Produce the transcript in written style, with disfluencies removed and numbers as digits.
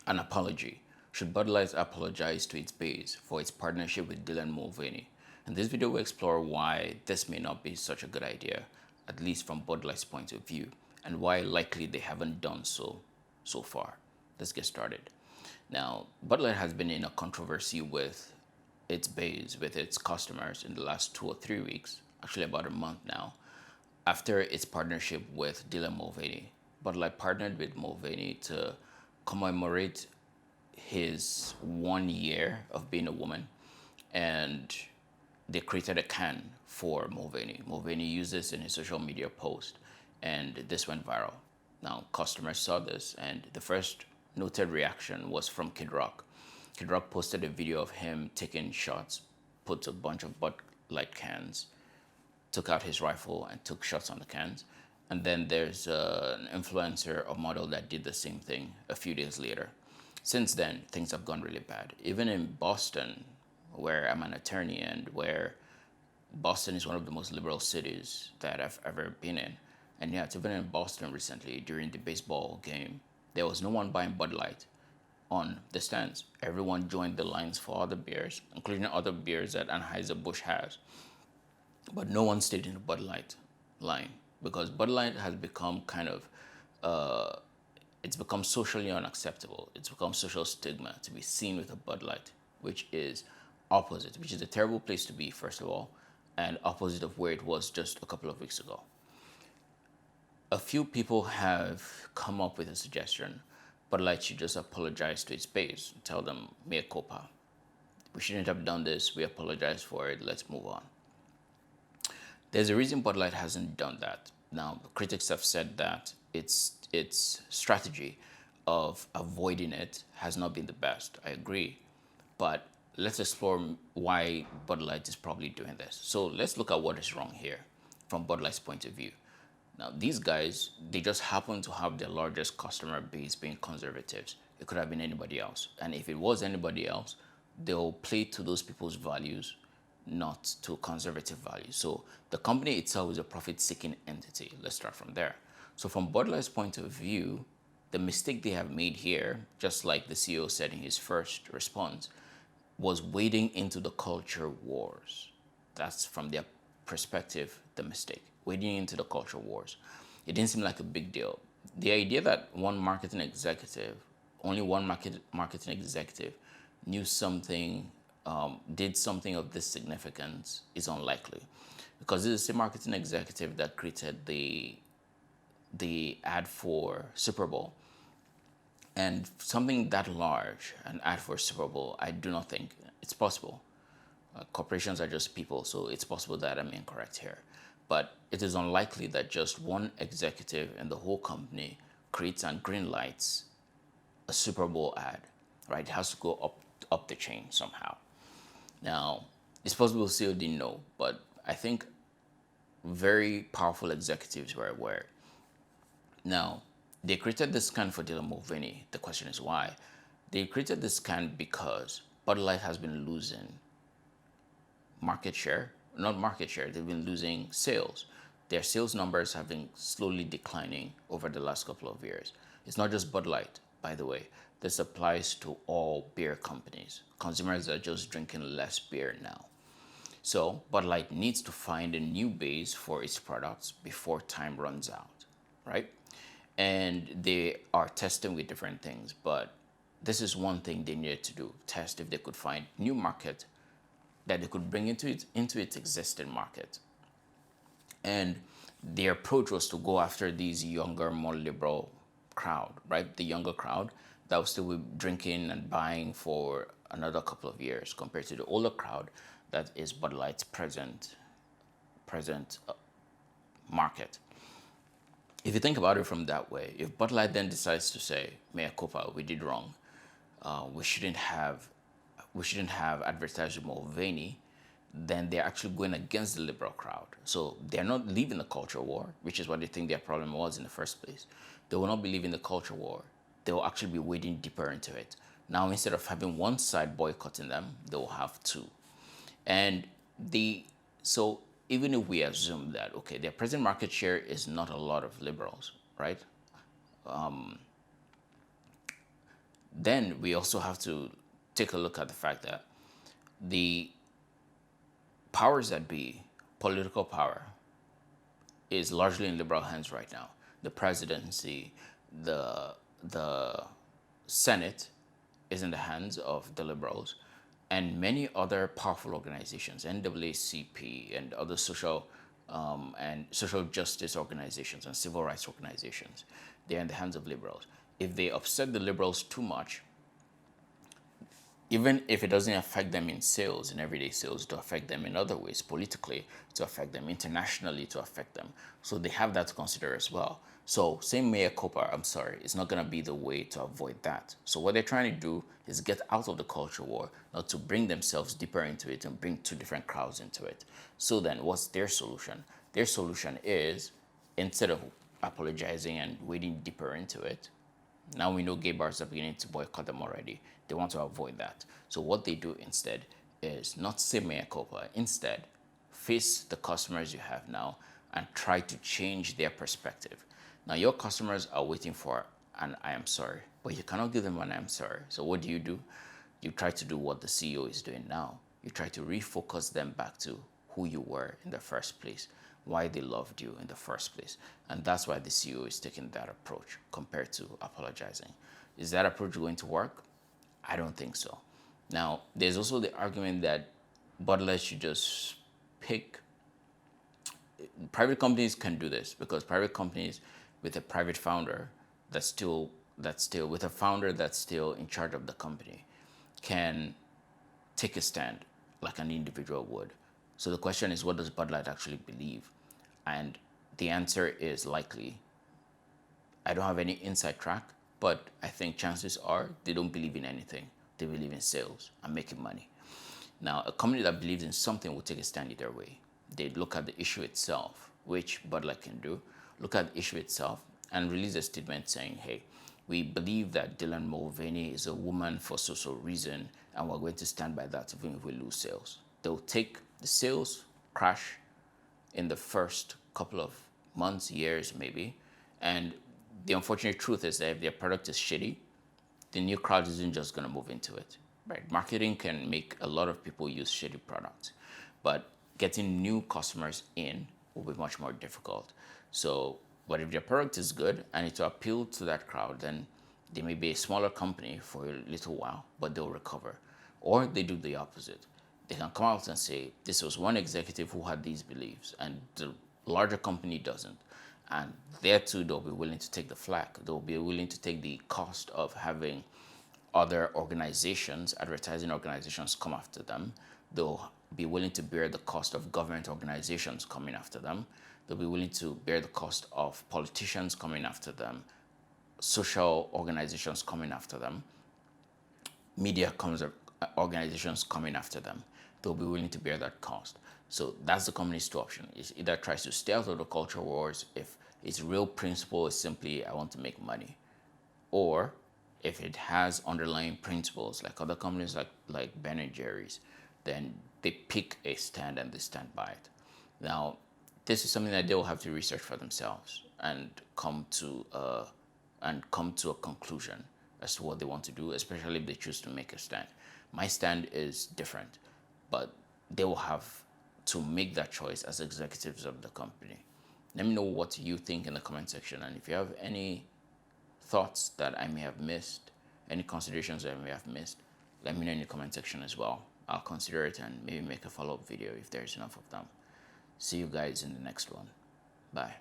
An apology. Should Bud Light apologize to its base for its partnership with Dylan Mulvaney? In this video, we explore why this may not be such a good idea, at least from Bud Light's point of view, and why likely they haven't done so far. Let's get started. Now, Bud Light has been in a controversy with its base, with its customers in the last 2 or 3 weeks, actually about a month now, after its partnership with Dylan Mulvaney. Bud Light partnered with Mulvaney to commemorate his 1 year of being a woman, and they created a can for Mulvaney. Mulvaney used this in his social media post, and this went viral. Now, customers saw this, and the first noted reaction was from Kid Rock. Kid Rock posted a video of him taking shots, put a bunch of Bud Light cans, took out his rifle and took shots on the cans. And then there's an influencer or model that did the same thing a few days later. Since then, things have gone really bad. Even in Boston, where I'm an attorney and where Boston is one of the most liberal cities that I've ever been in. And yet, even in Boston recently, during the baseball game, there was no one buying Bud Light on the stands. Everyone joined the lines for other beers, including other beers that Anheuser-Busch has. But no one stayed in the Bud Light line because Bud Light has become it's become socially unacceptable. It's become social stigma to be seen with a Bud Light, which is opposite, which is a terrible place to be, first of all, and opposite of where it was just a couple of weeks ago. A few people have come up with a suggestion. Bud Light should just apologize to its base, tell them, mea culpa. We shouldn't have done this. We apologize for it. Let's move on. There's a reason Bud Light hasn't done that. Now, critics have said that its strategy of avoiding it has not been the best. I agree. But let's explore why Bud Light is probably doing this. So let's look at what is wrong here from Bud Light's point of view. Now, these guys, they just happen to have their largest customer base being conservatives. It could have been anybody else. And if it was anybody else, they'll play to those people's values, not to conservative values. So the company itself is a profit-seeking entity. Let's start from there. So from Bud Light's point of view, the mistake they have made here, just like the CEO said in his first response, was wading into the culture wars. That's from their perspective, the mistake. Wading into the culture wars. It didn't seem like a big deal. The idea that only one marketing executive knew something, did something of this significance is unlikely, because this is a marketing executive that created the ad for Super Bowl, and something that large, an ad for Super Bowl, I do not think it's possible. Corporations are just people, so it's possible that I'm incorrect here. But it is unlikely that just one executive in the whole company creates and green lights a Super Bowl ad, right? It has to go up the chain somehow. Now, it's possible CEO didn't know, but I think very powerful executives were aware. Now, they created this can for Dylan Mulvaney. The question is why? They created this can because Bud Light has been losing market share. Not market share, they've been losing sales. Their sales numbers have been slowly declining over the last couple of years. It's not just Bud Light, by the way. This applies to all beer companies. Consumers are just drinking less beer now. So Bud Light needs to find a new base for its products before time runs out, right? And they are testing with different things, but this is one thing they needed to do, test if they could find new market that they could bring into its existing market. And their approach was to go after these younger, more liberal crowd, right? The younger crowd that will still be drinking and buying for another couple of years compared to the older crowd that is Bud Light's present market. If you think about it from that way, if Bud Light then decides to say, mea culpa, we did wrong, we shouldn't have advertised Mulvaney, then they're actually going against the liberal crowd. So they're not leaving the culture war, which is what they think their problem was in the first place. They will not be leaving the culture war. They will actually be wading deeper into it. Now, instead of having one side boycotting them, they will have two. And so even if we assume that, okay, their present market share is not a lot of liberals, right? Then we also have to take a look at the fact that the powers that be, political power, is largely in liberal hands right now. The presidency, the Senate is in the hands of the liberals, and many other powerful organizations, NAACP and other social and social justice organizations and civil rights organizations, they're in the hands of liberals. If they upset the liberals too much, even if it doesn't affect them in sales, in everyday sales, to affect them in other ways, politically, to affect them internationally, to affect them. So they have that to consider as well. So same mea culpa, I'm sorry, it's not gonna be the way to avoid that. So what they're trying to do is get out of the culture war, not to bring themselves deeper into it and bring two different crowds into it. So then what's their solution? Their solution is, instead of apologizing and wading deeper into it, now we know gay bars are beginning to boycott them already. They want to avoid that. So what they do instead is not say mea culpa. Instead, face the customers you have now and try to change their perspective. Now your customers are waiting for an I am sorry, but you cannot give them an I am sorry. So what do? You try to do what the CEO is doing now. You try to refocus them back to who you were in the first place, why they loved you in the first place. And that's why the CEO is taking that approach compared to apologizing. Is that approach going to work? I don't think so. Now, there's also the argument that BudLight's should just pick. Private companies can do this because private companies with a private founder that's still with a founder that's still in charge of the company can take a stand like an individual would. So the question is, what does Bud Light actually believe? And the answer is likely, I don't have any inside track, but I think chances are they don't believe in anything. They believe in sales and making money. Now, a company that believes in something will take a stand either way. They look at the issue itself, which Bud Light can do, look at the issue itself and release a statement saying, hey, we believe that Dylan Mulvaney is a woman for social reason, and we're going to stand by that even if we lose sales. They'll take the sales crash in the first couple of months, years maybe, and the unfortunate truth is that if their product is shitty, the new crowd isn't just going to move into it. Right? Marketing can make a lot of people use shitty products, but getting new customers in will be much more difficult. So, but if their product is good and it will appeal to that crowd, then they may be a smaller company for a little while, but they'll recover. Or they do the opposite. They can come out and say, this was one executive who had these beliefs and the larger company doesn't. And there too, they'll be willing to take the flak. They'll be willing to take the cost of having other organizations, advertising organizations come after them. They'll be willing to bear the cost of government organizations coming after them. They'll be willing to bear the cost of politicians coming after them, social organizations coming after them, media organizations coming after them. They'll be willing to bear that cost. So that's the company's two options. It either tries to stay out of the culture wars if its real principle is simply, I want to make money. Or if it has underlying principles like other companies like Ben and Jerry's, then they pick a stand and they stand by it. Now, this is something that they will have to research for themselves and come to a conclusion as to what they want to do, especially if they choose to make a stand. My stand is different, but they will have to make that choice as executives of the company. Let me know what you think in the comment section, and if you have any thoughts that I may have missed, any considerations that I may have missed, let me know in the comment section as well. I'll consider it and maybe make a follow-up video if there's enough of them. See you guys in the next one. Bye.